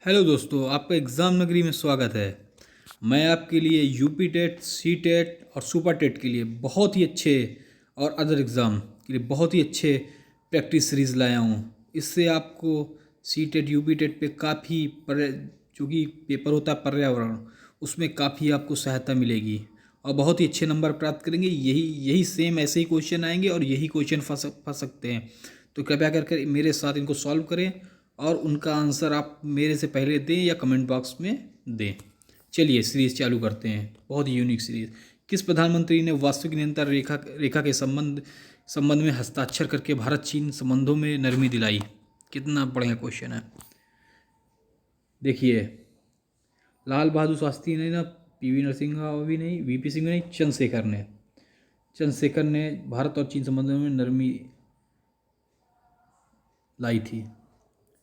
Hello दोस्तों, आपका exam नगरी में स्वागत है। मैं आपके लिए यूपी टेट, सी टेट और सुपर टेट के लिए बहुत ही अच्छे और अदर एग्ज़ाम के लिए बहुत ही अच्छे प्रैक्टिस सीरीज़ लाया हूँ। इससे आपको सी टेट, यूपी टेट पे काफ़ी जो कि पेपर होता है पर्यावरण, उसमें काफ़ी आपको सहायता मिलेगी और बहुत ही अच्छे नंबर प्राप्त करेंगे। यही यही सेम ऐसे ही क्वेश्चन आएंगे और यही क्वेश्चन फंस सकते हैं। तो कृपया करके मेरे साथ इनको सॉल्व करें और उनका आंसर आप मेरे से पहले दें या कमेंट बॉक्स में दें। चलिए सीरीज़ चालू करते हैं। बहुत ही यूनिक सीरीज़। किस प्रधानमंत्री ने वास्तविक नियंत्रण रेखा के संबंध में हस्ताक्षर करके भारत चीन संबंधों में नरमी दिलाई? कितना बढ़िया क्वेश्चन है। देखिए, लाल बहादुर शास्त्री ने ना, पीवी नरसिम्हा भी नहीं, वीपी सिंह नहीं, चंद्रशेखर ने भारत और चीन संबंधों में नरमी लाई थी।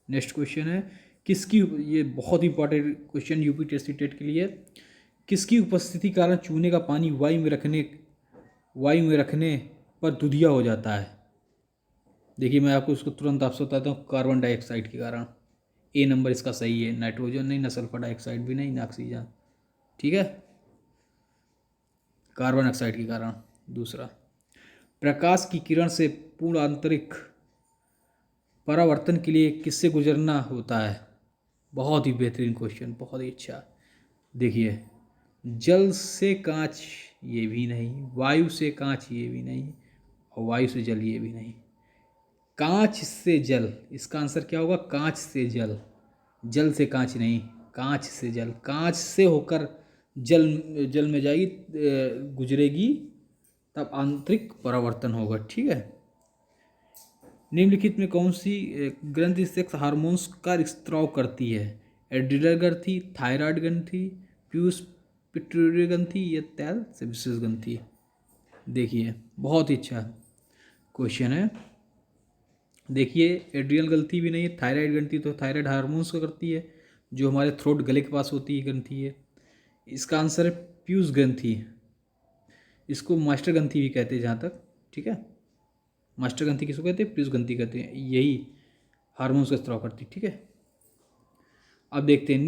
नेक्स्ट क्वेश्चन है, किसकी, ये बहुत important question UP test TET के लिए, किसकी उपस्थिति कारण चूने का पानी वायु में रखने पर दुधिया हो जाता है? देखिए, मैं आपको इसको तुरंत आपसे बताता हूँ, कार्बन डाइऑक्साइड के कारण। ए नंबर इसका सही है। नाइट्रोजन नहीं, ना सल्फर डाइऑक्साइड भी नहीं, ना ऑक्सीजन। ठीक है, कार्बन ऑक्साइड के कारण। दूसरा, प्रकाश की किरण से पूर्ण आंतरिक परावर्तन के लिए किससे गुजरना होता है? बहुत ही बेहतरीन क्वेश्चन, बहुत ही अच्छा। देखिए, जल से कांच ये भी नहीं, वायु से कांच ये भी नहीं, और वायु से जल ये भी नहीं। कांच से जल, इसका आंसर क्या होगा? कांच से जल, जल से कांच नहीं, कांच से जल। कांच से होकर जल जल में जाएगी, गुजरेगी, तब आंतरिक परावर्तन होगा। ठीक है। निम्नलिखित में कौन सी ग्रंथि सेक्स हार्मोन्स का स्त्राव करती है? एड्रिनल ग्रंथि, थायराइड ग्रंथि, पीयूष पिट्यूटरी ग्रंथि या तैल से विशेष ग्रंथि? देखिए, बहुत ही अच्छा क्वेश्चन है। देखिए, एड्रिनल ग्रंथि भी नहीं है, थायराइड ग्रंथि तो थायराइड हार्मोन्स को करती है, जो हमारे थ्रोट गले के पास होती है ग्रंथि है। इसका आंसर है पीयूष ग्रंथि। इसको मास्टर ग्रंथि भी कहते हैं जहाँ तक। ठीक है, मास्टर ग्रंथि किसको कहते हैं? पीयूष ग्रंथि कहते हैं। यही हार्मोन्स का स्त्राव करती है। ठीक है, अब देखते हैं,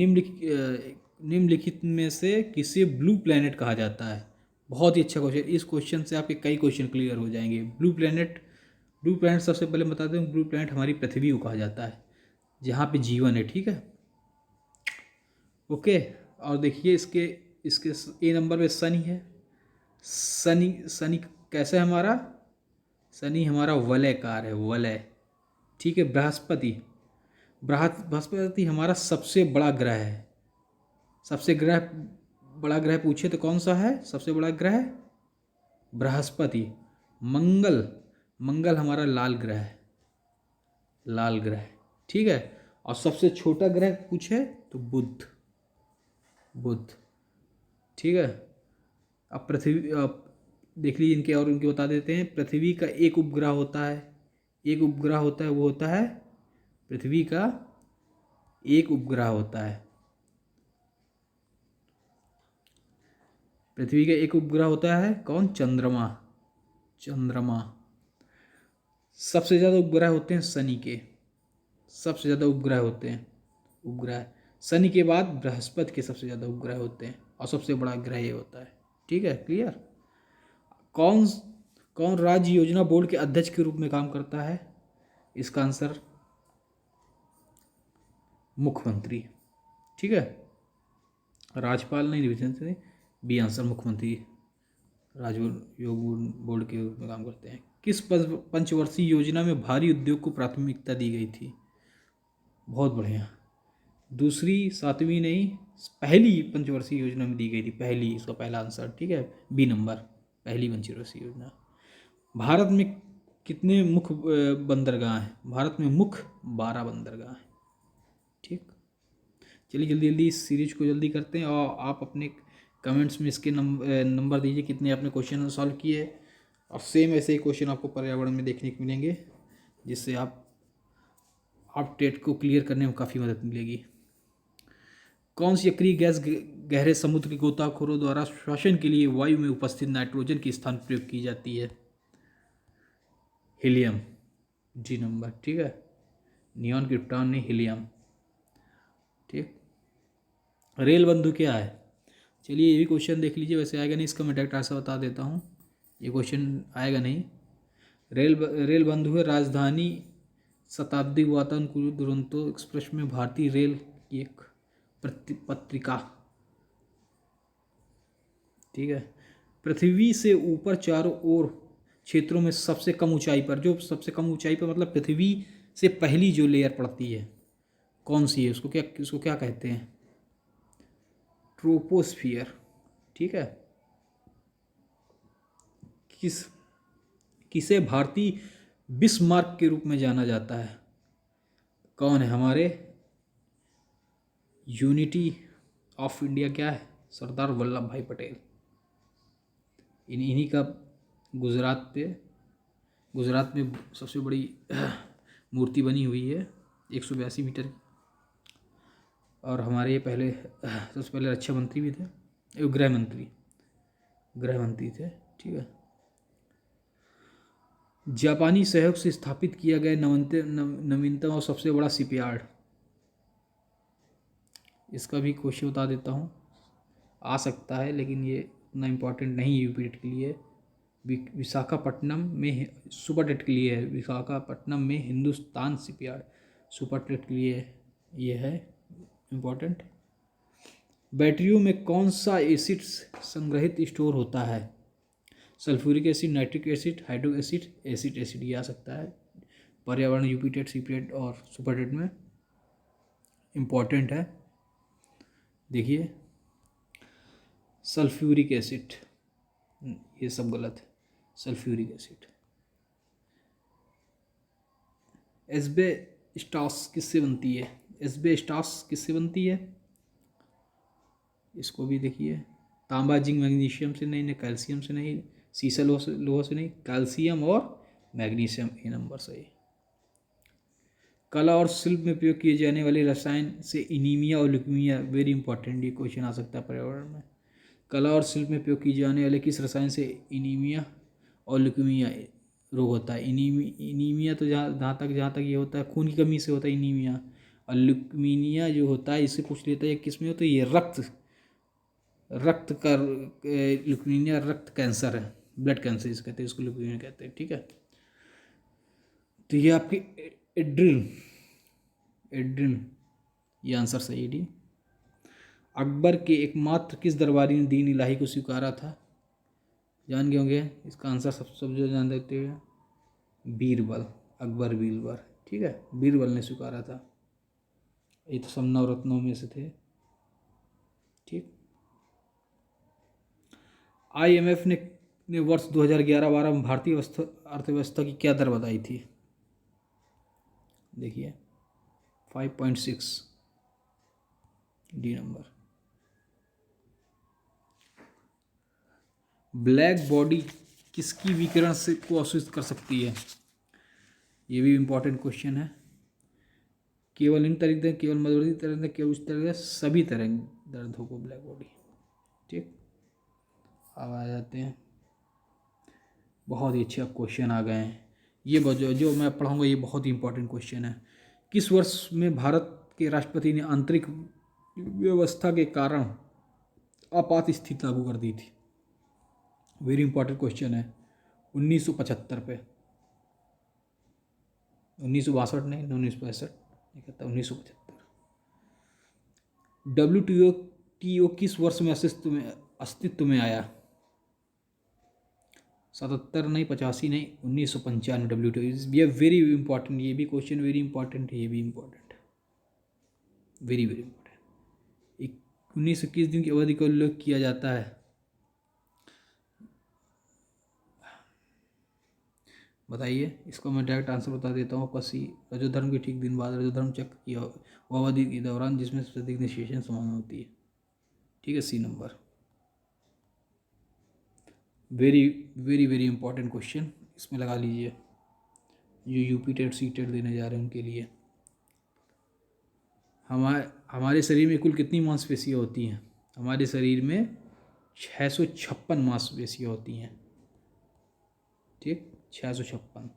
निम्नलिखित में से किसे ब्लू प्लैनेट कहा जाता है? बहुत ही अच्छा क्वेश्चन। इस क्वेश्चन से आपके कई क्वेश्चन क्लियर हो जाएंगे। ब्लू प्लैनेट सबसे पहले बता दें, ब्लू प्लैनेट हमारी पृथ्वी को कहा जाता है, जहाँ पे जीवन है। ठीक है, ओके। और देखिए, इसके इसके ए नंबर पे शनि है। शनि शनि कैसा है हमारा? शनि हमारा वलयकार है, वलय। ठीक है, बृहस्पति हमारा सबसे बड़ा ग्रह है। सबसे बड़ा ग्रह पूछे तो कौन सा है सबसे बड़ा ग्रह? बृहस्पति। मंगल मंगल हमारा लाल ग्रह है, लाल ग्रह। ठीक है, और सबसे छोटा ग्रह पूछे तो बुध, बुध। ठीक है, अब पृथ्वी, अब देख लीजिए इनके, और इनके बता देते हैं। पृथ्वी का एक उपग्रह होता है, एक उपग्रह होता है, वो होता है पृथ्वी का एक उपग्रह होता है। पृथ्वी का एक उपग्रह होता है, कौन? चंद्रमा, चंद्रमा। सबसे ज़्यादा उपग्रह होते हैं शनि के, सबसे ज़्यादा उपग्रह होते हैं, उपग्रह शनि के बाद बृहस्पति के सबसे ज़्यादा उपग्रह होते हैं, और सबसे बड़ा ग्रह ये होता है। ठीक है, क्लियर। कौन कौन राज्य योजना बोर्ड के अध्यक्ष के रूप में काम करता है? इसका आंसर मुख्यमंत्री। ठीक है, राज्यपाल नहीं, डिवीजन से बी आंसर मुख्यमंत्री राज्य योग बोर्ड के रूप में काम करते हैं। किस पंचवर्षीय योजना में भारी उद्योग को प्राथमिकता दी गई थी? बहुत बढ़िया। दूसरी, सातवीं नहीं, पहली पंचवर्षीय योजना में दी गई थी, पहली, इसका पहला आंसर। ठीक है, बी नंबर, पहली पंचवर्षीय योजना। भारत में कितने मुख्य बंदरगाह हैं? भारत में मुख्य 12 बंदरगाह हैं। ठीक, चलिए जल्दी जल्दी इस सीरीज को जल्दी करते हैं, और आप अपने कमेंट्स में इसके नंबर दीजिए, कितने आपने क्वेश्चन सॉल्व किए। और सेम ऐसे ही क्वेश्चन आपको पर्यावरण में देखने को मिलेंगे, जिससे आप टेट को क्लियर करने में काफ़ी मदद मिलेगी। कौन सी अक्रिय गैस गहरे समुद्र के गोताखोरों द्वारा श्वसन के लिए वायु में उपस्थित नाइट्रोजन के स्थान प्रयोग की जाती है? Helium, D number. ठीक है, नियॉन, क्रिप्टॉन नहीं, हीलियम। ठीक। रेल बंधु क्या है? चलिए ये भी क्वेश्चन देख लीजिए, वैसे आएगा नहीं, इसका मैं डायरेक्ट आंसर बता देता हूँ, ये क्वेश्चन आएगा नहीं। रेल बंधु है राजधानी शताब्दी वातानुकूलित दुरंतो एक्सप्रेस में भारतीय रेल की एक पत्रिका। ठीक है। पृथ्वी से ऊपर चारों ओर क्षेत्रों में सबसे कम ऊंचाई पर, जो सबसे कम ऊंचाई पर मतलब पृथ्वी से पहली जो लेयर पड़ती है कौन सी है, उसको क्या कहते हैं? ट्रोपोस्फियर। ठीक है। किस किसे भारतीय बिस्मार्क के रूप में जाना जाता है? कौन है? हमारे यूनिटी ऑफ इंडिया क्या है? सरदार वल्लभ भाई पटेल। इन्हीं का गुजरात में सबसे बड़ी मूर्ति बनी हुई है 182 मीटर की। और हमारे ये पहले सबसे पहले रक्षा मंत्री भी थे, गृह मंत्री थे। ठीक है। जापानी सहयोग से स्थापित किया गया नवीनतम और सबसे बड़ा शिपयार्ड, इसका भी क्वेश्चन बता देता हूँ, आ सकता है लेकिन ये उतना इम्पोर्टेंट नहीं यूपीटेट के लिए। विशाखापट्टनम में, सुपरटेट के लिए है, विशाखापट्टनम में हिंदुस्तान शिपयार्ड, सुपरटेट के लिए ये है इम्पोर्टेंट। बैटरियों में कौन सा एसिड संग्रहित स्टोर होता है? Sulphuric acid, nitric acid, hydroxic acid, ये आ सकता है। पर्यावरण यूपीटेट, सीपीटेट और सुपरटेट में इम्पोर्टेंट है। देखिए सल्फ्यूरिक एसिड, ये सब गलत है। Sulphuric acid. एस्बेस्टॉस किससे बनती है? एस्बेस्टॉस किससे बनती है? इसको भी देखिए, तांबा, जिंक, मैग्नीशियम से नहीं, कैल्शियम से नहीं, सीसा लोहा से नहीं, कैल्शियम और मैग्नीशियम, ए नंबर सही। कला और शिल्प में उपयोग किए जाने वाले रसायन से इनीमिया और ल्यूकीमिया, वेरी इंपॉर्टेंट, ये क्वेश्चन आ सकता है पर्यावरण में। कला और शिल्प में उपयोग किए जाने वाले किस रसायन से इनीमिया और ल्यूकीमिया रोग होता है? इनीमिया तो जहाँ तक ये होता है खून की कमी से होता है इनीमिया, और ल्यूकीमिया जो होता है इससे पूछ लेता है किस में होता है? ये रक्त का ल्यूकीमिया रक्त कैंसर है, ब्लड कैंसर जिसे कहते हैं, इसको ल्यूकीमिया कहते हैं। ठीक है। तो ये आपकी एड्रिन ये आंसर सही है डी। अकबर के एकमात्र किस दरबारी ने दीन इलाही को स्वीकारा था? जान गए होंगे इसका आंसर, सब जो जान देते हैं, बीरबल, अकबर बीरबल। ठीक है, बीरबल ने स्वीकारा था। ये तो सब नवरत्नों में से थे। ठीक। IMF ने वर्ष 2011-12 में भारतीय अर्थव्यवस्था की क्या दर बताई थी? देखिए 5.6, डी नंबर। ब्लैक बॉडी किसकी विकिरण से को अवशोषित कर सकती है? ये भी इम्पोर्टेंट क्वेश्चन है। केवल इन तरंग, केवल मध्यवर्ती तरंग, केवल उस तरंग, सभी तरंग दर्दों को ब्लैक बॉडी। ठीक। अब आ जाते हैं, बहुत ही अच्छे क्वेश्चन आ गए हैं। ये जो मैं पढ़ाऊँगा ये बहुत ही इंपॉर्टेंट क्वेश्चन है। किस वर्ष में भारत के राष्ट्रपति ने आंतरिक व्यवस्था के कारण आपात स्थिति लागू कर दी थी? वेरी इंपॉर्टेंट क्वेश्चन है। 1975 पे, 1962 नहीं, 1965, ये कहता है 1975। WTO किस वर्ष में अस्तित्व में आया? 77 नहीं, 85 नहीं, 1995। WTO, ये वेरी इंपॉर्टेंट, ये भी क्वेश्चन वेरी इंपॉर्टेंट है, ये भी इंपॉर्टेंट, वेरी वेरी इंपॉर्टेंट। 1921 दिन की अवधि का उल्लेख किया जाता है? बताइए, इसको मैं डायरेक्ट आंसर बता देता हूँ आपका सी। रजोधर्म के ठीक दिन बाद रजोधर्म चक्र की अवधि के दौरान जिसमें सबसे अधिक निषेचन समान होती है। ठीक है, C number. Very very very important question, इसमें लगा लीजिए जो यूपी टेट सी टेट देने जा रहे हैं उनके लिए। हमारे शरीर में कुल कितनी मांसपेशियाँ होती हैं? हमारे शरीर में 656 मांसपेशियाँ होती हैं। ठीक, 656।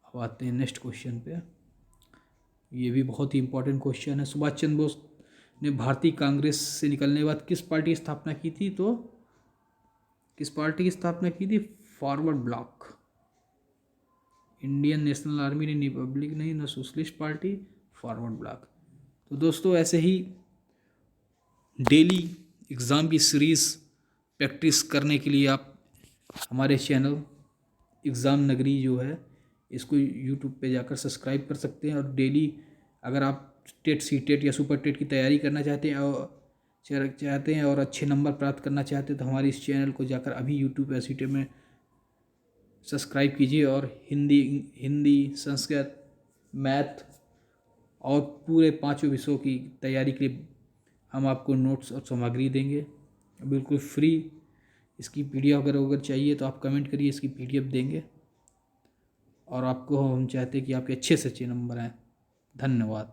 अब आते हैं नेक्स्ट क्वेश्चन पे। ये भी बहुत ही इंपॉर्टेंट क्वेश्चन है। सुभाष चंद्र बोस ने भारतीय कांग्रेस से निकलने के बाद किस पार्टी की स्थापना की थी? तो किस पार्टी की स्थापना की थी? Forward block. Indian national army नहीं, रिपब्लिक नहीं, ना सोशलिस्ट पार्टी, फॉरवर्ड ब्लॉक। तो दोस्तों ऐसे ही डेली एग्ज़ाम की सीरीज़ प्रैक्टिस करने के लिए आप हमारे चैनल एग्ज़ाम नगरी जो है इसको यूट्यूब पे जाकर सब्सक्राइब कर सकते हैं। और डेली अगर आप टेट, सी टेट या सुपर टेट की तैयारी करना चाहते हैं और अच्छे नंबर प्राप्त करना चाहते हैं तो हमारे इस चैनल को जाकर अभी यूट्यूब या सी टेट में सब्सक्राइब कीजिए। और हिंदी, संस्कृत, मैथ और पूरे 5 विषयों की तैयारी के लिए हम आपको नोट्स और सामग्री देंगे बिल्कुल फ्री। इसकी पीडीएफ अगर चाहिए तो आप कमेंट करिए, इसकी पीडीएफ देंगे। और आपको हम चाहते हैं कि आपके अच्छे से अच्छे नंबर आएँ। धन्यवाद।